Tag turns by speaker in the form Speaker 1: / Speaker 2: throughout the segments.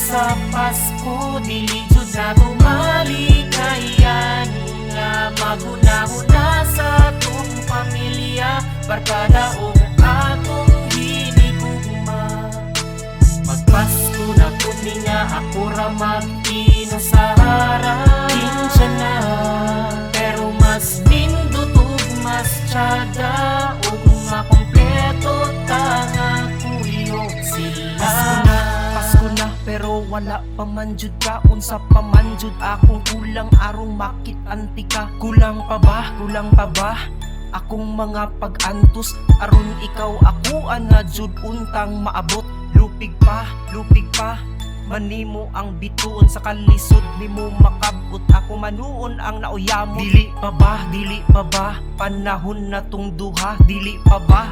Speaker 1: sa Pasko, dili jud na tumaligayan nga maghunahuna sa atong pamilya, barkada ug atong hinigugma. Magpasko na pud ni nga ako ra mag-inusara, kinsa na pero mas nindot ug mas tiyada ug makompleto ta nga kuyo sila.
Speaker 2: Pasko na pero wala pa man jud ka, unsa pa man jud akong kulang arong makit-anti ka. Kulang pa ba akong mga pag-antos aron ikaw ako ana jud untang maabot. Lupig pa manimo ang bituon sa kalisod nimo makabot, ako manuon ang nauyamo. Dili pa ba panahon na tong duha, dili pa ba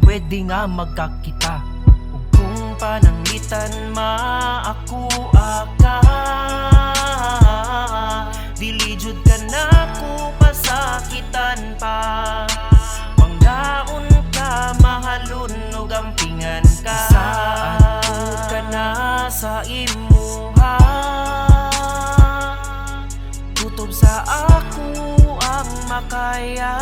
Speaker 2: pwede nga magkakita. Ug kung pananglitan ako aka, dili jud ka nako pasakitan pa. Mangdaon ka mahalon ug gampingan ka, isaad ka na sa imuha. Tutob sa ako ang makaya,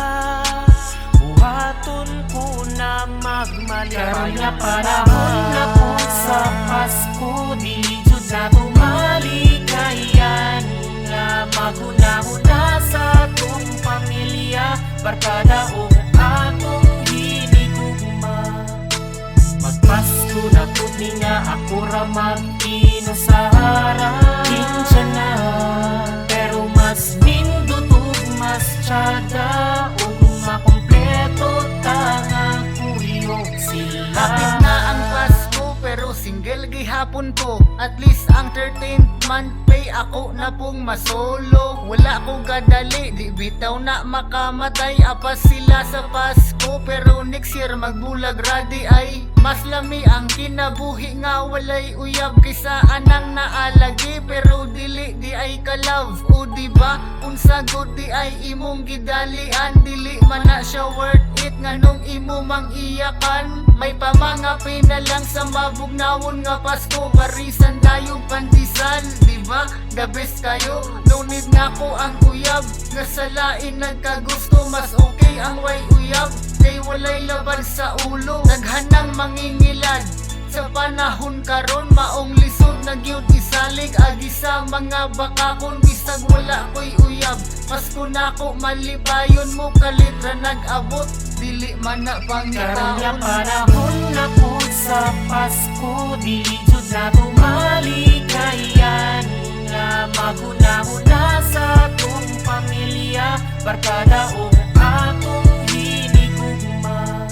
Speaker 2: buhaton ko na magmalaya.
Speaker 1: Karon nga panahon na po sa Pasko, dili jud na tumaligayan nga maghunahuna sa atong pamilya, barkada ug atong hinigugma. Magpasko na pud ni nga ako ra mag-inusara, kinsa na pero mas nindot ug mas tiyada ug makompleto ta nga kuyo sila.
Speaker 3: Kapit na ang Pasko pero single gihapon ko, at least ang 13th month pay ako na pong masolo. Wala ko gadali, di bitaw na makamatay apas sila sa Pasko, pero next year magbulag radi ay mas lami ang kinabuhi nga walay uyab kaysa anang naalagi. Pero dili di ay ka-love o diba unsa god di ay imong gidalian, dili man na siya worth it nganong imo mang iyakan. May pamangapi na lang sa mabugnawon nga Pasko, parisan tayong pandesal, diba? The best kayo, no need na ko ang uyab, nasalain nagkagusto, mas okay ang way uyab kay walay laban sa ulo. Daghanang mangingilad sa panahon karon, maong lisod na gyud isalig agi sa mga bakakon, bisag wala ko'y uyab. Pasko na ko malipayon mo kalitra nag-abot, dili man na
Speaker 1: Karon nga
Speaker 3: pangitaon.
Speaker 1: panahon na po sa Pasko, dili jud na tumaligayan nga maghunahuna sa atong pamilya, barkada ug atong hinigugma.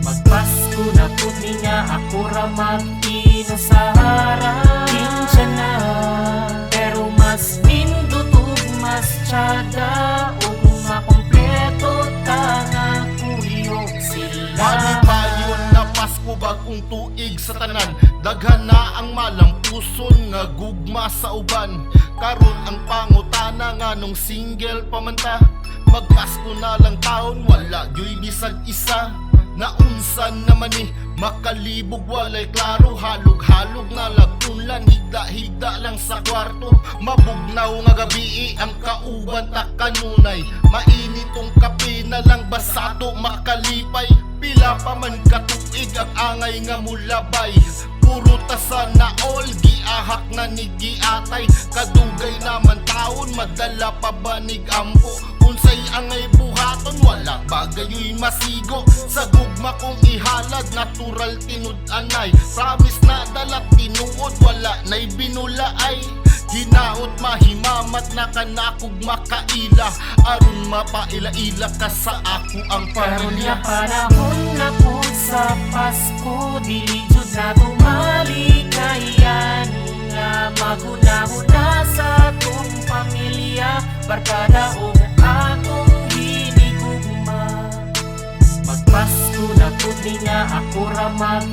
Speaker 1: Magpasko na pud ni nga ako ra mag-inusara, kinsa na pero mas nindot ug mas tiyada ug makompleto ta nga kuyo sila.
Speaker 4: Malipayon na Pasko, bagong tuig sa tanan, daghan na ang malang puson nga gugma sa uban. Karon ang pangutana nga nung single pamanta, magpasko na lang taon wala gyoy bisag isa. Naunsan naman ni makalibog walay klaro, halog-halog na lagunlan, higda-higda lang sa kwarto. Mabugnaw nga gabi ang kauban ta kanunay, mainitong kape na lang basato makalipay. Pila pa man katuig ang angay nga mulabay, puro tasa na all giahak na ni giatay. Kadugay naman taon madala pa banig ampo, unsay angay buhaton wala bagayoy masigo. Sa gugma kong ihalad natural tinud-anay, promise na dalat tinuod wala na'y binulaay. Hinaot mahimamat na kanakog makaila, aron mapaila-ila ka sa ako ang
Speaker 1: Karon nga
Speaker 4: pamilya.
Speaker 1: panahon na po sa Pasko, dili jud na tumaligayan nga maghunahuna sa atong pamilya, barkada ug atong hinigugma. Magpasko na pud ni nga ako ra mag